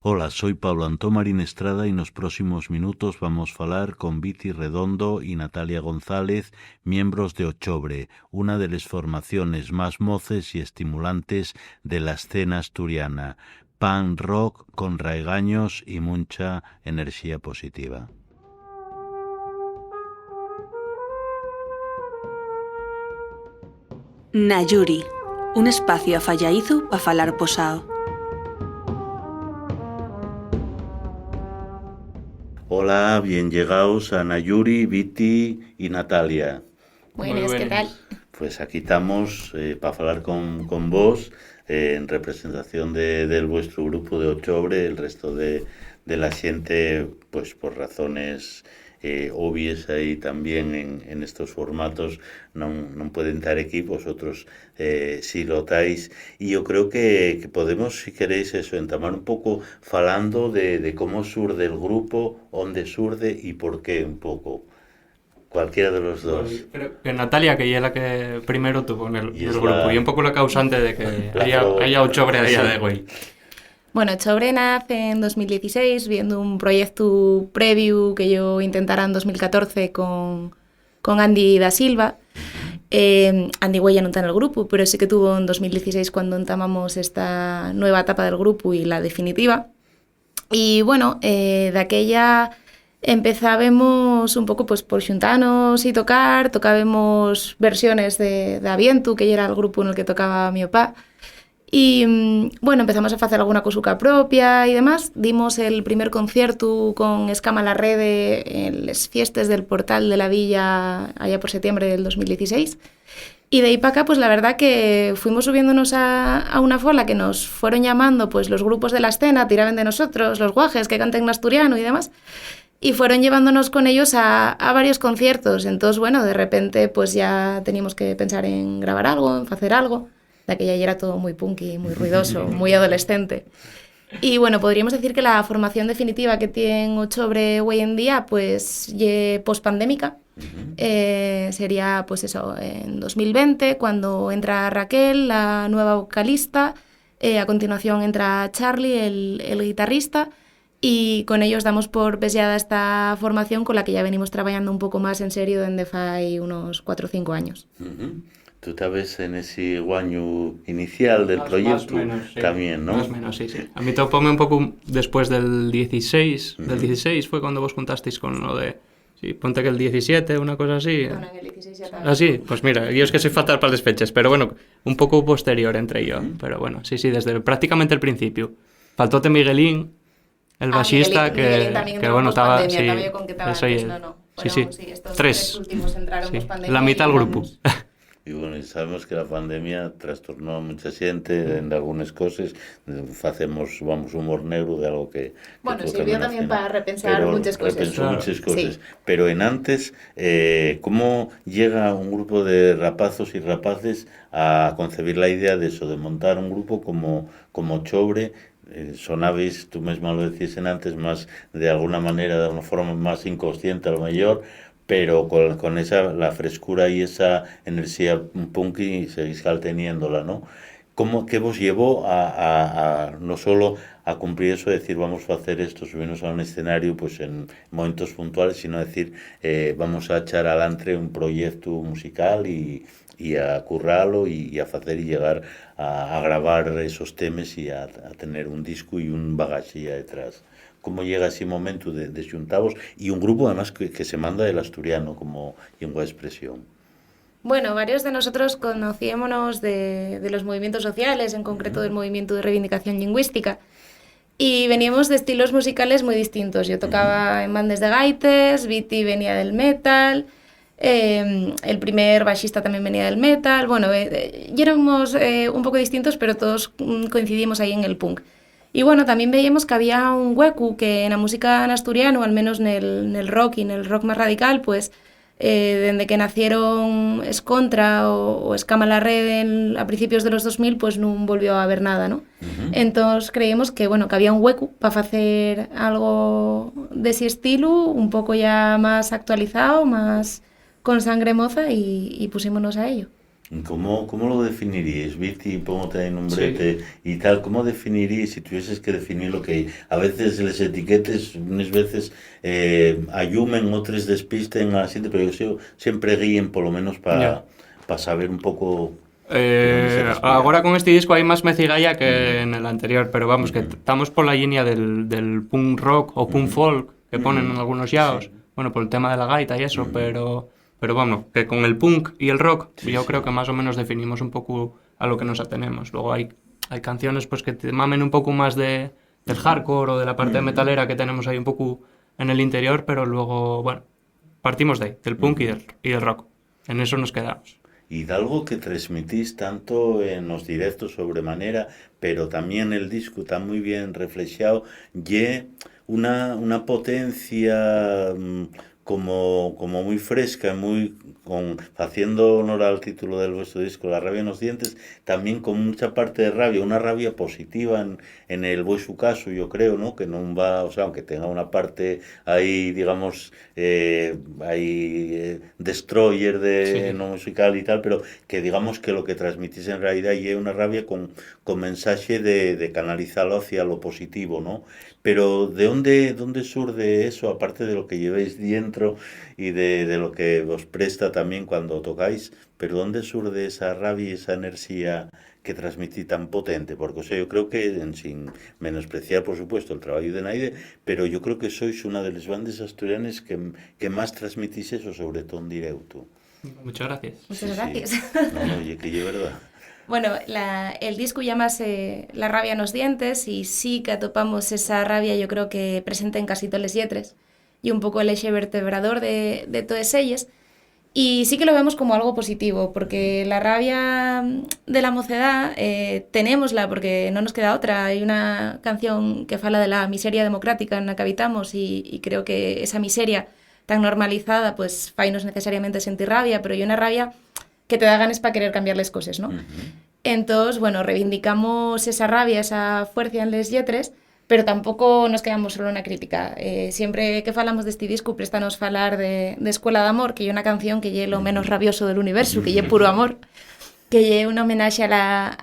Hola, soy Pablo Antón Marín Estrada y nos próximos minutos vamos falar con Viti Redondo y Natalia González, miembros de Ochobre, una de las formaciones más moces y estimulantes de la escena asturiana, punk rock con raigaños y mucha energía positiva. Nayuri, un espacio afallaizu pa falar posao. Hola, bien llegados a Nayuri, Viti y Natalia. Buenas, ¿qué tal? Pues aquí estamos para hablar con vos en representación del vuestro grupo de Ochobre. El resto de la gente, pues por razones obvias ahí también en estos formatos no pueden estar aquí, vosotros sí lo estáis. Y yo creo que podemos, si queréis, eso, entamar un poco falando de cómo surge el grupo, dónde surge y por qué un poco. Cualquiera de los dos. Pero que Natalia, que ella es la que primero tuvo en el grupo, la, y un poco la causante de que haya Ochobre a día de hoy. Bueno, Ochobre nace en 2016 viendo un proyecto previo que yo intentara en 2014 con Andy da Silva. Andy Güell ya no está en el grupo, pero sí que tuvo en 2016 cuando entamamos esta nueva etapa del grupo y la definitiva. Y bueno, de aquella empezábamos un pouco pues, por xuntanos e tocábamos versiones de Avientu, que era el grupo en el que tocaba mi opá. Y bueno, empezamos a facer alguna cosuca propia e demás. Dimos el primer concierto con Escama la Rede en les fiestes del Portal de la Villa allá por septiembre del 2016. Y de ahí para acá, pues la verdad que fuimos subiéndonos a una fola que nos fueron llamando pues los grupos de la escena, tiraban de nosotros, los guajes que canten en asturiano y demás. Y fueron llevándonos con ellos a varios conciertos. Entonces, bueno, de repente pues ya teníamos que pensar en grabar algo, en hacer algo. De aquella ya era todo muy punky, muy ruidoso, muy adolescente. Y bueno, podríamos decir que la formación definitiva que tiene Ochobre hoy en día pues post-pandémica. Sería pues eso, en 2020, cuando entra Raquel, la nueva vocalista. A continuación entra Charlie, el guitarrista. Y con ellos damos por peseada esta formación con la que ya venimos trabajando un poco más en serio desde hace unos 4 o 5 años. Tú estabas en ese año inicial del proyecto, más menos, sí. También, ¿no? Más o menos, sí. A mí topóme un poco después del 16. Del 16 fue cuando vos juntasteis con lo de... Sí, ponte que el 17, una cosa así. Bueno, en el 16 ya está. Ah, sí, pues mira, yo es que soy fatal para las fechas, pero bueno, un poco posterior entre yo. Pero bueno, sí, desde prácticamente el principio. Faltóte Miguelín, el bajista, Miguelín que bueno, estaba... Pandemia, Sí, también con que estaba eso antes, y- no. Sí, Fueron, sí. estos Tres. 3 últimos entraron Sí, post-pandemia. la mitad del y grupo. vamos. Y bueno, y sabemos que la pandemia trastornó a mucha gente en algunas cosas. Vamos, humor negro de algo que Bueno, tuvo sirvió una también final. para repensar Pero muchas cosas. repensó Claro. muchas cosas. Sí. Pero en antes, ¿cómo llega un grupo de rapazos y rapaces a concebir la idea de eso, de montar un grupo como Chobre? Sonabais, tú misma lo decías en antes, más de alguna manera, de una forma más inconsciente a lo mejor, pero con esa, la frescura y esa energía punky seguís teniéndola, ¿no? ¿Qué vos llevó a no solo a cumplir eso, decir vamos a hacer esto, subirnos a un escenario pues en momentos puntuales, sino decir vamos a echar adelante un proyecto musical y a currarlo y a hacer y llegar a grabar esos temas y a tener un disco y un bagaje ya detrás? ¿Cómo llega ese momento de xuntavos y un grupo además que se manda del asturiano como lengua de expresión? Bueno, varios de nosotros conocíamos de los movimientos sociales, en concreto del movimiento de reivindicación lingüística, y veníamos de estilos musicales muy distintos. Yo tocaba en bandas de gaites, Viti venía del metal, el primer bajista también venía del metal. Bueno, y éramos un poco distintos, pero todos coincidimos ahí en el punk. Y bueno, también veíamos que había un hueco que en la música en asturiano, al menos en el rock y en el rock más radical, pues desde que nacieron Escontra o Escama la Red a principios de los 2000, pues no volvió a haber nada, ¿no? Entonces creímos que, bueno, que había un hueco para hacer algo de ese estilo, un poco ya más actualizado, más con sangre moza y pusimos a ello. ¿Cómo lo definiríais? Viti, póngote en un brete y tal, ¿cómo definiríais si tuvieses que definir lo que hay? A veces les etiquetes, unas veces ayumen, otras despisten a la gente, pero yo siempre guíen por lo menos para saber un poco... Ahora con este disco hay más mecigalla que en el anterior, pero vamos, que estamos por la línea del punk rock o punk folk que ponen en algunos yaos, bueno, por el tema de la gaita y eso, pero bueno, que con el punk y el rock yo creo que más o menos definimos un poco a lo que nos atenemos. Luego hay canciones pues que te mamen un poco más del hardcore o de la parte metalera que tenemos ahí un poco en el interior, pero luego, bueno, partimos de ahí, del punk y del rock. En eso nos quedamos. Y de algo que transmitís tanto en los directos sobremanera, pero también el disco está muy bien reflejado, y una potencia como muy fresca, muy haciendo honor al título del vuestro disco, La rabia en los dientes, también con mucha parte de rabia, una rabia positiva en el vuestro caso, yo creo, ¿no? Que no va, o sea, aunque tenga una parte ahí, digamos, destroyer de no musical y tal, pero que digamos que lo que transmitís en realidad es una rabia con mensaje de canalizarlo hacia lo positivo, ¿no? Pero ¿de dónde surge eso, aparte de lo que llevéis dentro y de lo que os presta también cuando tocáis? Pero ¿dónde surge esa rabia y esa energía que transmitís tan potente? Porque, o sea, yo creo que, sin menospreciar, por supuesto, el trabajo de Naide, pero yo creo que sois una de las bandas asturianas que más transmitís eso, sobre todo en directo. Muchas gracias. Muchas gracias. Sí. No, oye, que es verdad. Bueno, el disco llamase La rabia en los dientes y sí que atopamos esa rabia, yo creo que presente en casi todas las lletres y un poco el eje vertebrador de todas ellas. Y sí que lo vemos como algo positivo, porque la rabia de la mocedad tenémosla porque no nos queda otra. Hay una canción que fala de la miseria democrática en la que habitamos y creo que esa miseria tan normalizada pues fainos necesariamente sentir rabia, pero hay una rabia que te da ganas para querer cambiar las cosas, ¿no? Entonces, bueno, reivindicamos esa rabia, esa fuerza en les lletres, pero tampoco nos quedamos solo en la crítica. Siempre que falamos de este disco, préstanos falar de Escuela de Amor, que es una canción que es lo menos rabioso del universo, que es puro amor, que es un homenaje a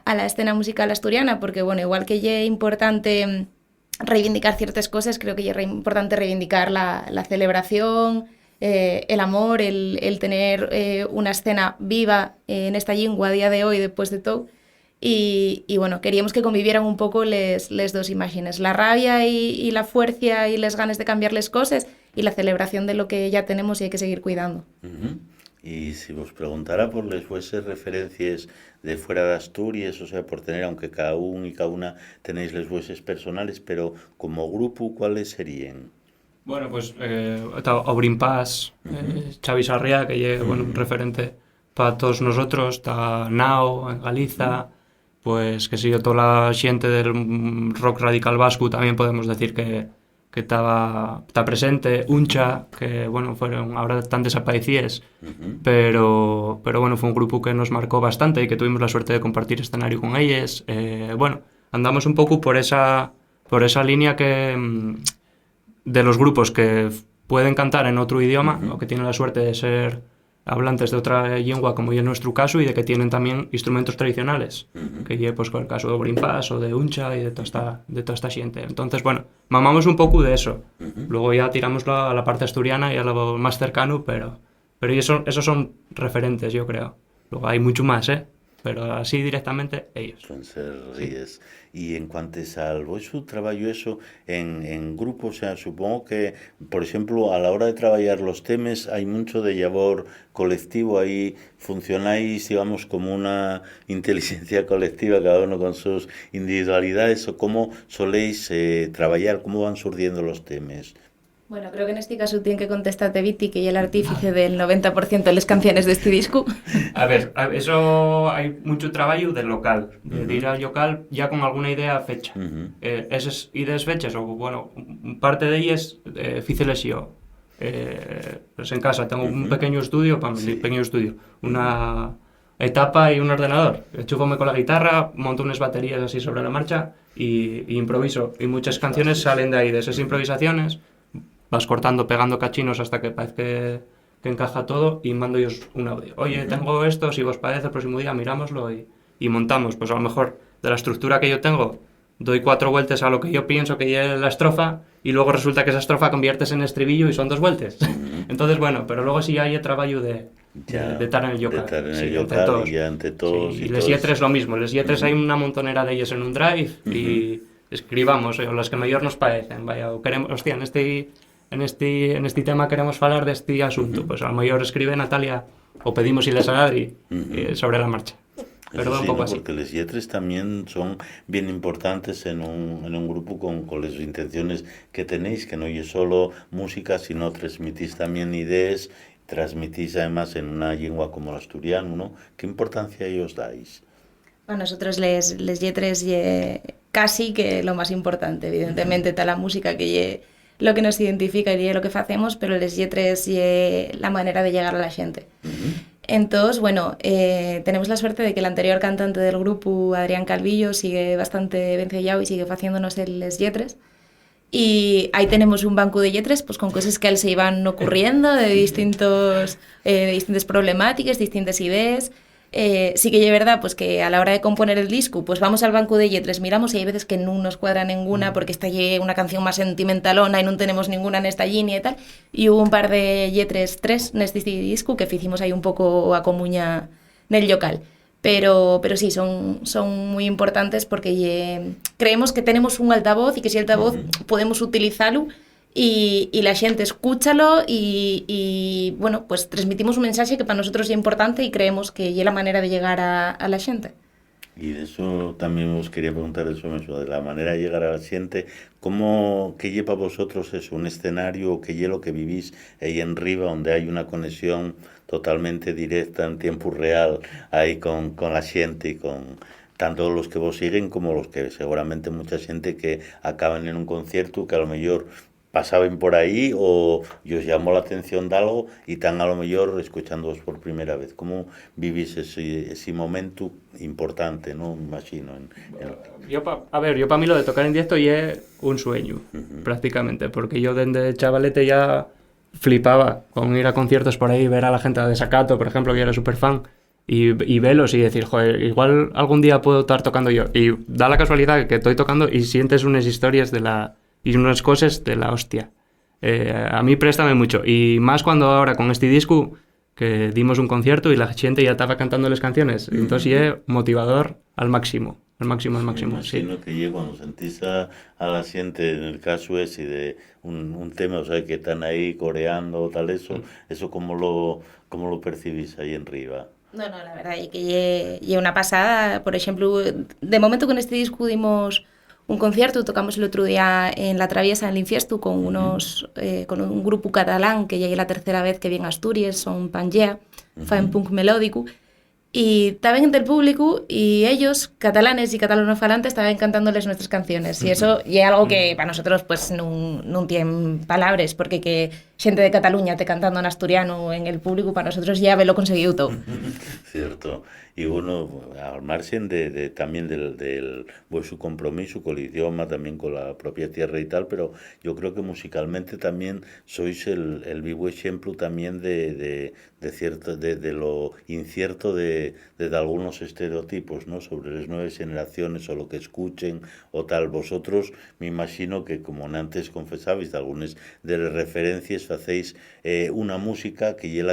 la escena musical asturiana, porque, bueno, igual que es importante reivindicar ciertas cosas, creo que es importante reivindicar la celebración, el amor, el tener una escena viva en esta lengua a día de hoy después de todo y bueno, queríamos que convivieran un poco les dos imágenes, la rabia y la fuerza y las ganas de cambiar las cosas y la celebración de lo que ya tenemos y hay que seguir cuidando. Y si os preguntara por las vuestras referencias de fuera de Asturias, o sea, por tener, aunque cada uno y cada una tenéis las vuestras personales, pero como grupo, ¿cuáles serían? Bueno, pues está Obrin Paz, Xavi Sarriá, que es bueno, un referente para todos nosotros, está Nao en Galiza, pues que sigue toda la xente del rock radical vasco, también podemos decir que está presente, Uncha, que bueno, fueron ahora tan desaparecidas, pero bueno, fue un grupo que nos marcó bastante y que tuvimos la suerte de compartir escenario con ellos. Bueno, andamos un poco por esa línea que de los grupos que pueden cantar en otro idioma o que tienen la suerte de ser hablantes de otra lengua, como en nuestro caso, y de que tienen también instrumentos tradicionales, que pues con el caso de Obrin Paz o de Uncha y de toda esta gente. Entonces, bueno, mamamos un poco de eso. Luego ya tiramoslo a la parte asturiana y a lo más cercano, pero esos son referentes, yo creo. Luego hay mucho más, pero así directamente ellos. Son ser ríes. Y en cuanto al vuestro trabajo eso en grupo, o sea, supongo que, por ejemplo, a la hora de trabajar los temas hay mucho de labor colectivo, ahí funcionáis, digamos, como una inteligencia colectiva, cada uno con sus individualidades, o cómo soléis trabajar, cómo van surgiendo los temas. Bueno, creo que en este caso tiene que contestarte Viti, que es el artífice del 90% de las canciones de este disco. A ver, eso hay mucho trabajo del local, de ir al local ya con alguna idea fecha. Esas ideas fechas, o bueno, parte de ellas, fíceles yo. Pues en casa tengo un pequeño estudio, una etapa y un ordenador. Enchúfame con la guitarra, monto unas baterías así sobre la marcha y improviso. Y muchas canciones salen de ahí, de esas improvisaciones. Vas cortando, pegando cachinos hasta que parece que encaja todo y mando yo un audio. Oye, tengo esto, si os parece, el próximo día mirámoslo y montamos. Pues a lo mejor de la estructura que yo tengo, doy 4 vueltas a lo que yo pienso que es la estrofa y luego resulta que esa estrofa conviertes en estribillo y son 2 vueltas. Entonces, bueno, pero luego sí hay trabajo de estar en el yoga. De estar en sí, el yoga y entre todos. Sí, y les lletres lo mismo. Les lletres hay una montonera de ellos en un drive y escribamos o las que mejor nos parecen. Vaya, o queremos, hostia, en este tema queremos hablar de este asunto. Pues a lo mejor escribe Natalia o pedimos y les a Adri sobre la marcha. Pero Eso un sí, poco ¿no? así. Porque les lletres también son bien importantes en un grupo con las intenciones que tenéis, que no es solo música, sino transmitís también ideas, transmitís además en una lengua como el asturiano, ¿no? ¿Qué importancia os dais? A nosotros les lletres casi que lo más importante, evidentemente está la música que ye lo que nos identifica y lo que hacemos, pero les lletres la manera de llegar a la gente. Entonces, bueno, tenemos la suerte de que el anterior cantante del grupo, Adrián Calvillo, sigue bastante vencellado y sigue haciéndonos les lletres. Y ahí tenemos un banco de lletres pues, con cosas que a él se iban ocurriendo de distintas problemáticas, distintas ideas. Sí que es verdad pues, que a la hora de componer el disco pues vamos al banco de lletres, miramos y hay veces que no nos cuadra ninguna porque está una canción más sentimentalona y no tenemos ninguna en esta línea y tal. Y hubo un par de lletres, 3 en este disco que hicimos ahí un poco a comuña en el local. Pero sí, son muy importantes porque creemos que tenemos un altavoz y que ese altavoz podemos utilizarlo y la gente escúchalo y bueno, pues transmitimos un mensaje que para nosotros es importante y creemos que es la manera de llegar a la gente. Y de eso también os quería preguntar eso mismo, de la manera de llegar a la gente. ¿Qué lleva a vosotros eso? ¿Un escenario? ¿Qué es lo que vivís ahí en Riva, donde hay una conexión totalmente directa en tiempo real ahí con la gente y con tanto los que vos siguen como los que seguramente mucha gente que acaban en un concierto que a lo mejor pasaban por ahí o os llamó la atención de algo y están a lo mejor escuchándoos por primera vez? ¿Cómo vivís ese momento importante, no? Me imagino. Yo para mí lo de tocar en directo ya es un sueño, prácticamente, porque yo desde chavalete ya flipaba con ir a conciertos por ahí, ver a la gente de Desacato, por ejemplo, que yo era súper fan, y verlos y decir, joder, igual algún día puedo estar tocando yo. Y da la casualidad que estoy tocando y sientes unas historias y unas cosas de la hostia. A mí préstame mucho. Y más cuando ahora con este disco que dimos un concierto y la gente ya estaba cantando las canciones. Entonces es motivador al máximo. Al máximo. Sí, no que llegue cuando sentís a la gente, en el caso ese de un tema, o sea, que están ahí coreando, tal, eso ¿cómo lo percibís ahí en Riva? No, la verdad es que es una pasada. Por ejemplo, de momento con este disco dimos un concierto, tocamos el otro día en La Traviesa, en el Infiesto, con un grupo catalán que ya es la tercera vez que viene a Asturias, son Pangea, fan punk melódico. Y estaban entre el público y ellos, catalanes y catalanofalantes, estaban cantándoles nuestras canciones. Y eso y es algo que para nosotros pues no tienen palabras, porque que gente de Cataluña te cantando en asturiano en el público, para nosotros ya haberlo conseguido todo. Cierto. Y bueno, al margen también del vuestro compromiso con el idioma, también con la propia tierra y tal, pero yo creo que musicalmente también sois el vivo ejemplo también de lo incierto de algunos estereotipos, ¿no? Sobre las nuevas generaciones o lo que escuchen o tal. Vosotros me imagino que, como antes confesabais, de algunas de las referencias hacéis una música que es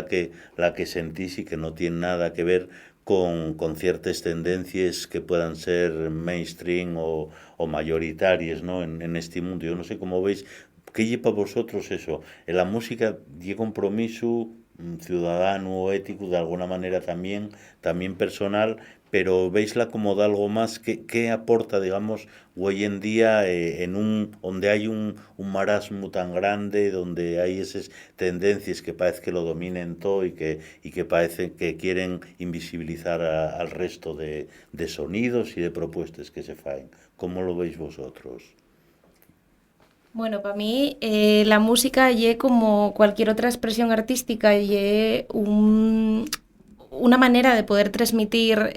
la que sentís y que no tiene nada que ver con ciertas tendencias que puedan ser mainstream o mayoritarias, ¿no? en este mundo. Yo no sé cómo veis, ¿qué lleva a vosotros eso? En la música llega compromiso ciudadano o ético de alguna manera también personal, pero veisla como de algo más que aporta, digamos, hoy en día donde hay un marasmo tan grande, donde hay esas tendencias que parece que lo dominen todo y que parece que quieren invisibilizar al resto de sonidos y de propuestas que se faen. ¿Cómo lo veis vosotros? Bueno, para mí la música es como cualquier otra expresión artística y es una manera de poder transmitir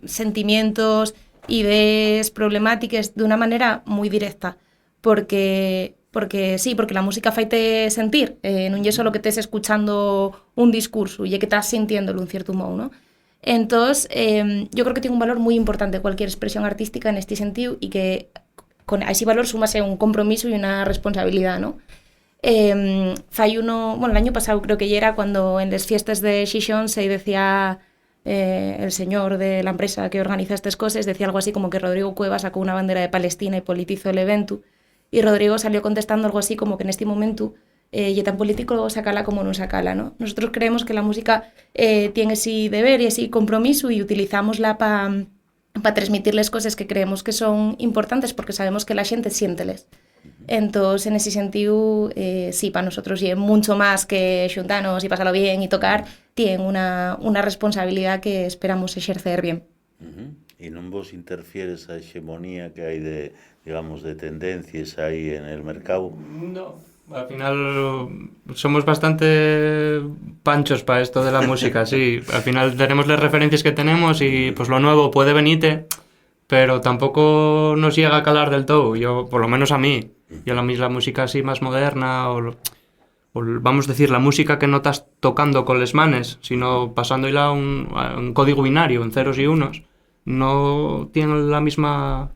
sentimientos, ideas, problemáticas de una manera muy directa, porque porque sí, porque la música faite sentir, non lle solo que estés escuchando un discurso, lle que estás sintiéndolo un cierto modo, ¿no? Entonces, yo creo que tiene un valor muy importante cualquier expresión artística en este sentido y que con ese valor súmase un compromiso y una responsabilidad, ¿no? Fai uno, bueno, el año pasado creo que ya era cuando en las fiestas de Xixón se decía el señor de la empresa que organiza estas cosas, decía algo así como que Rodrigo Cuevas sacó una bandera de Palestina y politizó el evento, y Rodrigo salió contestando algo así como que en este momento y tan político sacala como no sacala, ¿no? Nosotros creemos que la música tiene ese deber y ese compromiso y utilizámosla para transmitirles cosas que creemos que son importantes porque sabemos que la gente siénteles. Entonces, en ese sentido, sí, para nosotros y mucho más que xuntarnos y pasarlo bien y tocar, tienen una responsabilidad que esperamos ejercer bien. ¿Y no vos interfieres a hegemonía que hay de, digamos, de tendencias ahí en el mercado? No, al final somos bastante panchos para esto de la música, sí. Al final tenemos las referencias que tenemos y pues lo nuevo puede venirte, pero tampoco nos llega a calar del todo. Yo, por lo menos a mí, yo la música así más moderna o vamos a decir la música que no estás tocando con les manes, sino pasándola a un código binario, en ceros y unos, no tiene la misma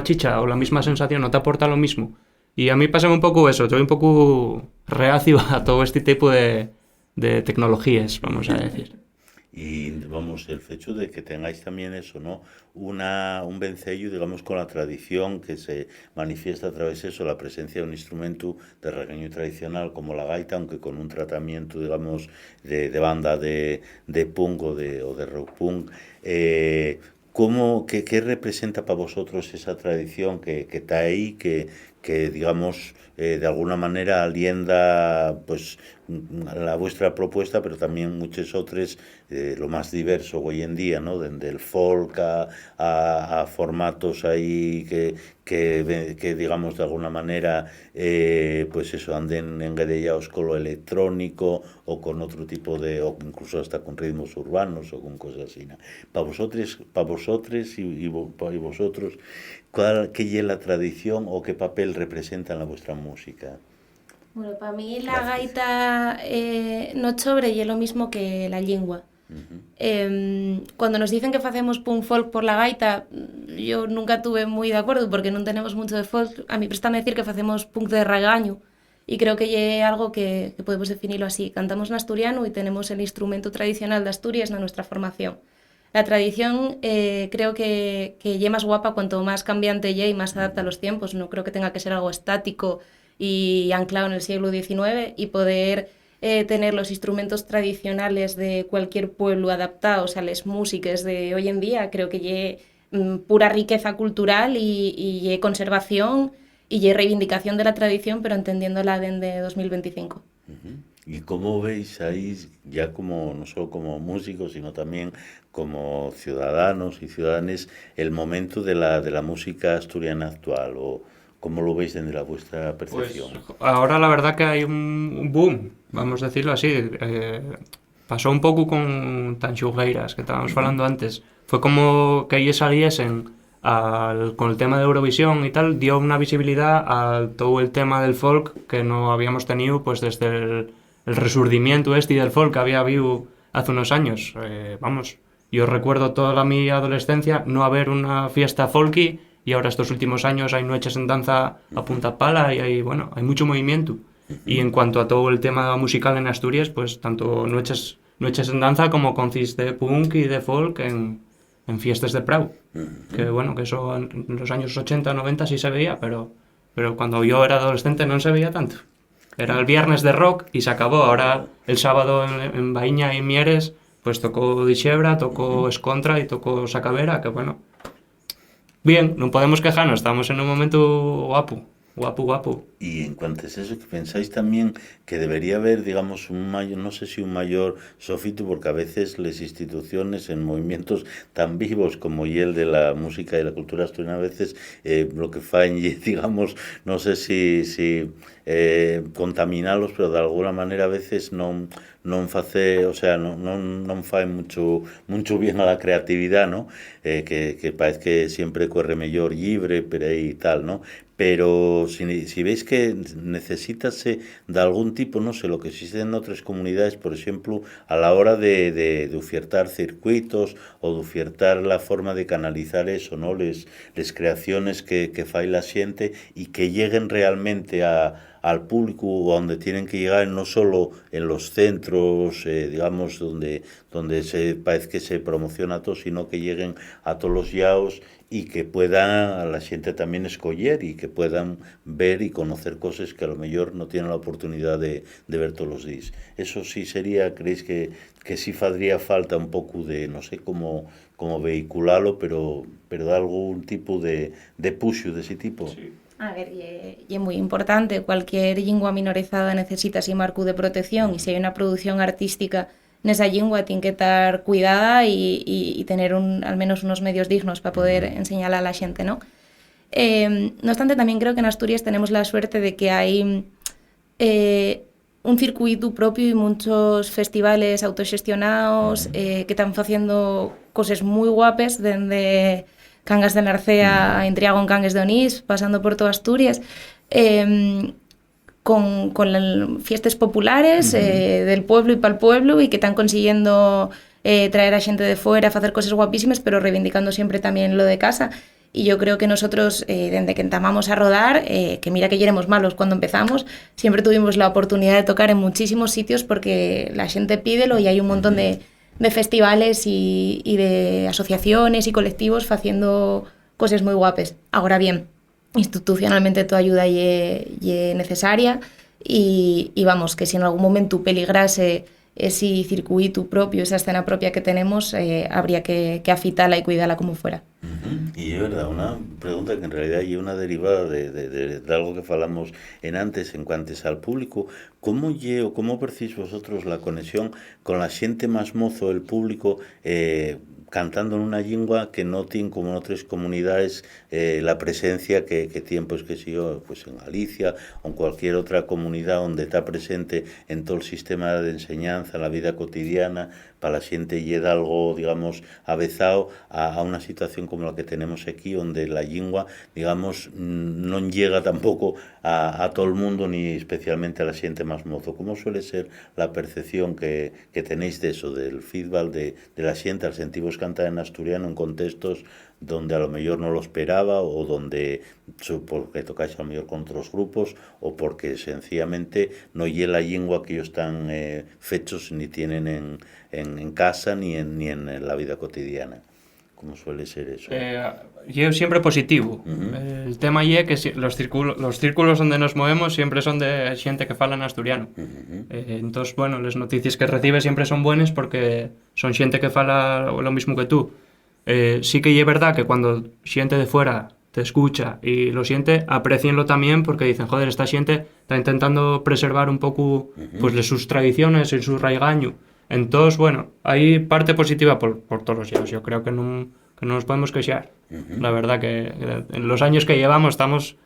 chicha o la misma sensación, no te aporta lo mismo. Y a mí pasa un poco eso, estoy un poco reacio a todo este tipo de tecnologías, vamos a decir. Y vamos, el hecho de que tengáis también eso, ¿no? Un vencello, digamos, con la tradición que se manifiesta a través de eso, la presencia de un instrumento de regueño tradicional como la gaita, aunque con un tratamiento, digamos, de banda de punk o de rock punk. ¿Qué representa para vosotros esa tradición que está ahí, que digamos, de alguna manera alienda pues la vuestra propuesta, pero también muchos otros, lo más diverso hoy en día, ¿no? Desde el folk a formatos ahí que digamos de alguna manera pues eso, anden engadellados con lo electrónico o con otro tipo o incluso hasta con ritmos urbanos o con cosas así, ¿no? Para vosotros y vosotros, ¿qué es la tradición o qué papel representa en la vuestra música? Bueno, para mí la gaita no sobre y es lo mismo que la lengua. Cuando nos dicen que facemos punk folk por la gaita, yo nunca estuve muy de acuerdo porque non tenemos mucho de folk. A mí préstame decir que facemos punk de regaño y creo que é algo que podemos definirlo así. Cantamos en asturiano y tenemos el instrumento tradicional de Asturias en nuestra formación. La tradición creo que é más guapa cuanto más cambiante é y más adapta a los tiempos. No creo que tenga que ser algo estático y anclado en el siglo XIX y poder tener los instrumentos tradicionales de cualquier pueblo adaptados a las músicas de hoy en día, creo que es pura riqueza cultural y conservación y reivindicación de la tradición, pero entendiéndola desde 2025. ¿Y cómo veis ahí, ya como no solo como músicos, sino también como ciudadanos y ciudadanas, el momento de la música asturiana actual? ¿O cómo lo veis desde la vuestra percepción? Pues ahora la verdad que hay un boom, vamos a decirlo así. Pasó un poco con Tanxugueiras, que estábamos hablando antes. Fue como que ellos saliesen con el tema de Eurovisión y tal, dio una visibilidad a todo el tema del folk que no habíamos tenido pues desde el resurgimiento y del folk que había habido hace unos años. Vamos, yo recuerdo toda mi adolescencia no haber una fiesta folky y ahora estos últimos años hay noches en danza a punta pala y hay mucho movimiento. Y en cuanto a todo el tema musical en Asturias, pues tanto noches en danza como concis de punk y de folk en fiestas de Prau. Que que eso en los años 80, 90 sí se veía, pero cuando yo era adolescente no se veía tanto. Era el viernes de rock y se acabó. Ahora el sábado en Baíña y Mieres pues tocó Dixebra, tocó Escontra y tocó Sacavera, que bien, no podemos quejarnos, estamos en un momento guapo. Y en cuanto a eso, que pensáis también que debería haber, digamos, un mayor, no sé si un mayor sofito, porque a veces las instituciones en movimientos tan vivos como el de la música y la cultura asturiana, a veces lo que faen, digamos, no sé si contaminarlos, pero de alguna manera a veces no o sea, non fai mucho bien a la creatividad, ¿no? Que parece que siempre corre mellor libre, pero aí tal, ¿no? Pero si veis que necesítase de algún tipo, no sé, lo que existe en otras comunidades, por ejemplo, a la hora de ofertar circuitos o de ofertar la forma de canalizar eso, ¿no? Les creaciones que fai la xente y que lleguen realmente al público donde tienen que llegar, no solo en los centros, digamos, donde parece que se promociona todo, sino que lleguen a todos los llaos y que pueda la gente también escoger y que puedan ver y conocer cosas que a lo mejor no tienen la oportunidad de ver todos los días. Eso sí sería, ¿creéis que sí faría falta un poco de, no sé cómo vehicularlo, pero de algún tipo de push de ese tipo? Sí. A ver, y es muy importante, cualquier lingua minorizada necesita ese marco de protección y si hay una producción artística en esa lengua tiene que estar cuidada y tener al menos unos medios dignos para poder enseñarla a la gente, ¿no? No obstante, también creo que en Asturias tenemos la suerte de que hay un circuito propio y muchos festivales autogestionados que están haciendo cosas muy guapes desde Cangas de Narcea a Intriago en Cangas de Onís, pasando por toda Asturias, con fiestas populares del pueblo y para el pueblo y que están consiguiendo traer a gente de fuera, hacer cosas guapísimas, pero reivindicando siempre también lo de casa. Y yo creo que nosotros, desde que entamamos a rodar, que mira que ya éramos malos cuando empezamos, siempre tuvimos la oportunidad de tocar en muchísimos sitios porque la gente pídelo y hay un montón de festivales y de asociaciones y colectivos haciendo cosas muy guapes. Ahora bien, institucionalmente toda ayuda es necesaria y vamos, que si en algún momento peligrase ese circuito propio, esa escena propia que tenemos, habría que afitarla y cuidarla como fuera. Y es verdad, una pregunta que en realidad es una derivada de algo que falamos en antes en cuanto al público. ¿Cómo percibís vosotros la conexión con la xente más mozo del público cantando en una lengua que no tiene como en otras comunidades la presencia que tienen, pues que si yo, pues en Galicia o en cualquier otra comunidad donde está presente en todo el sistema de enseñanza, la vida cotidiana, para la xente llega algo, digamos, avezado a una situación como la que tenemos aquí, donde la lengua, digamos, no llega tampoco a todo el mundo, ni especialmente a la xente más mozo. ¿Cómo suele ser la percepción que tenéis de eso, del feedback de la xente al sentiros cantar en asturiano en contextos donde a lo mejor no lo esperaba o donde porque tocáis a lo mejor con otros grupos o porque sencillamente no lle la lengua que ellos están fechos ni tienen en casa ni en la vida cotidiana? ¿Cómo suele ser eso? Yo siempre positivo. El tema es que los círculos donde nos movemos siempre son de gente que fala en asturiano. Entonces, bueno, las noticias que recibes siempre son buenas porque son gente que fala lo mismo que tú. Sí que es verdad que cuando gente de fuera te escucha y lo siente, aprecienlo también porque dicen, joder, esta gente está intentando preservar un poco pues, de sus tradiciones y su raigaño. Entonces, bueno, hay parte positiva por todos los lados. Yo creo que no nos podemos queixar. La verdad que en los años que llevamos estamos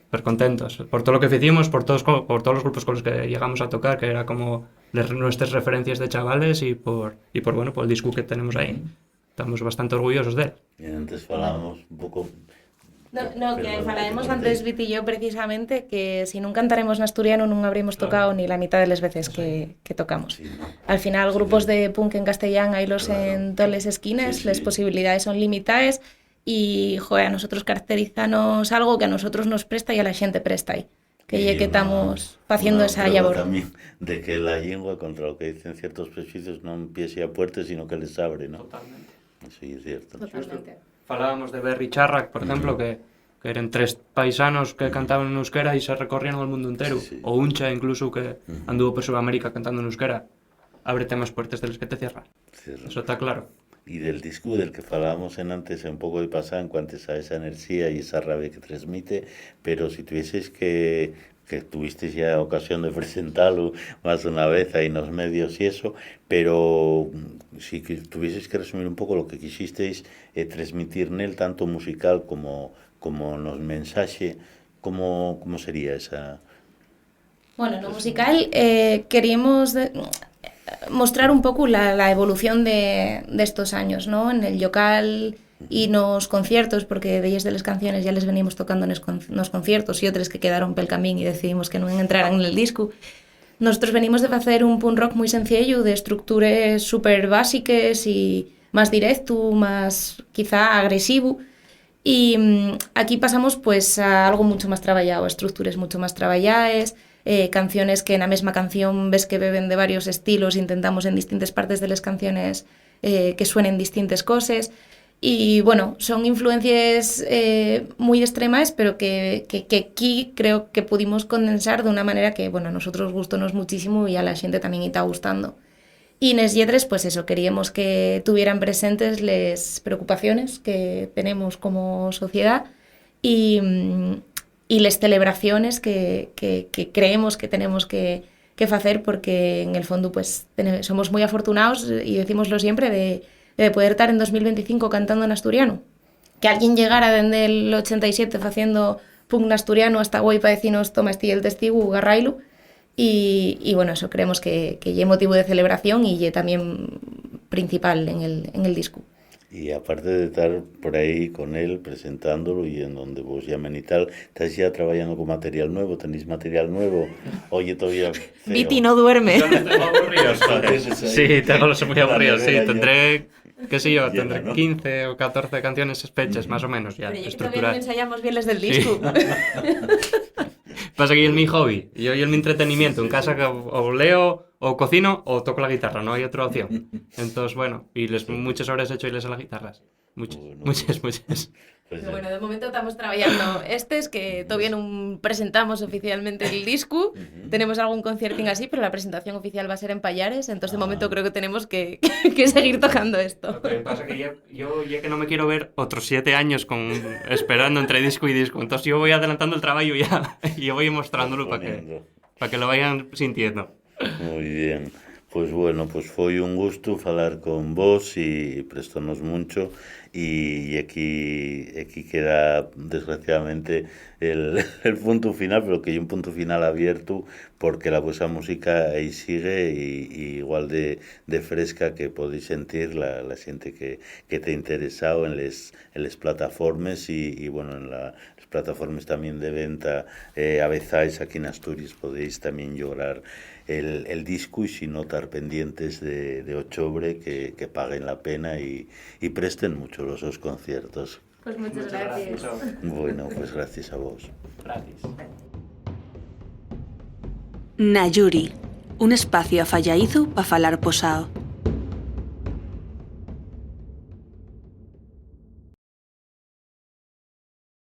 súper contentos. Por todo lo que hicimos, por todos los grupos con los que llegamos a tocar, que era como nuestras referencias de chavales y por bueno, por el disco que tenemos ahí. Estamos bastante orgullosos de él. Y antes falábamos un poco... No, que falaremos antes, Viti y yo, precisamente, que si non cantaremos en asturiano non habremos tocado ni la mitad de las veces que tocamos. Sí, ¿no? Al final, grupos de punk en castellán hay los en todas las esquinas, las posibilidades son limitadas y, joder, a nosotros caracterizanos algo que a nosotros nos presta y a la gente presta ahí. Que estamos haciendo esa labor. También de que la lengua, contra lo que dicen ciertos prejuicios, no empiece a puertas, sino que les abre, ¿no? Totalmente. Sí, es cierto. Totalmente. Falábamos de Berry Charrac, por ejemplo, que eran 3 paisanos que cantaban en euskera y se recorrían el mundo entero. Sí. O Uncha, incluso, que anduvo por Sudamérica cantando en euskera. Ábrete más puertas de las que te cierran. Eso está claro. Y del disco del que falábamos en antes un poco de pasado en cuanto a esa energía y esa rabia que transmite, pero si tuvieseis que tuvisteis ya ocasión de presentarlo más de una vez ahí en los medios y eso, pero si tuvieseis que resumir un poco lo que quisisteis transmitir en él, tanto musical como nos mensaje, ¿cómo sería esa...? Bueno, lo musical queríamos... mostrar un pouco la evolución de estos años, ¿no? En el local y nos conciertos, porque de ellas de las canciones ya les venimos tocando nos conciertos y otras que quedaron pel camín y decidimos que non entraran en el disco. Nosotros venimos de facer un punk rock moi sencillo, de estructures super básicas y más directo, más quizá agresivo. Y aquí pasamos pues a algo mucho más traballado, estructuras mucho más traballadas, canciones que en la mesma canción ves que beben de varios estilos, intentamos en distintas partes de las canciones que suenen distintas cosas. Y bueno, son influencias muy extremas, pero que aquí creo que pudimos condensar de una manera que, bueno, a nosotros gustónos muchísimo y a la gente también está gustando. Y en les lletres, pues eso, queríamos que tuvieran presentes las preocupaciones que tenemos como sociedad y las celebraciones que creemos que tenemos que hacer, porque en el fondo pues somos muy afortunados, y decimoslo siempre, de poder estar en 2025 cantando en asturiano. Que alguien llegara desde el 87 haciendo punk asturiano hasta hoy para decirnos toma este el testigo, garrailu. Y bueno, eso creemos que es motivo de celebración y también principal en el disco. Y aparte de estar por ahí con él, presentándolo y en donde vos llamen y tal, ¿estás ya trabajando con material nuevo? ¿Tenéis material nuevo? Oye, todavía feo. Viti no duerme. Yo no tengo aburridos, joder. Sí, tengo los muy aburridos, sí. Tendré, qué sé yo, tendré 15 o 14 canciones hechas, más o menos, ya, Pero estructuradas. todavía no ensayamos bien las del disco. Pasa que es mi hobby, yo es mi entretenimiento. En casa o leo, o cocino, o toco la guitarra, no hay otra opción. Entonces, bueno, y muchas horas he hecho irles a las guitarras. Muchas. Pues Pero bueno, de momento estamos trabajando es que todavía no presentamos oficialmente el disco. Tenemos algún concierting así, pero la presentación oficial va a ser en Pallares, entonces de momento creo que tenemos que seguir tocando esto. Lo que pasa que yo ya que no me quiero ver otros 7 años esperando entre disco y disco, entonces yo voy adelantando el trabajo ya y voy mostrándolo para que lo vayan sintiendo. Muy bien. Pues bueno, pues foi un gusto falar con vos e prestónos mucho y aquí queda desgraciadamente el punto final, pero que hay un punto final abierto porque la vuestra música ahí sigue y igual de fresca que podéis sentir la gente que te ha interesado en les plataformas y bueno, en las plataformas también de venta a veces aquí en Asturias podéis también llorar el disco y si no estar pendientes de octubre que paguen la pena y presten mucho los conciertos. Pues muchas gracias. Bueno, pues gracias a vos. Gracias. Nayuri, un espacio afallaizu para falar posao.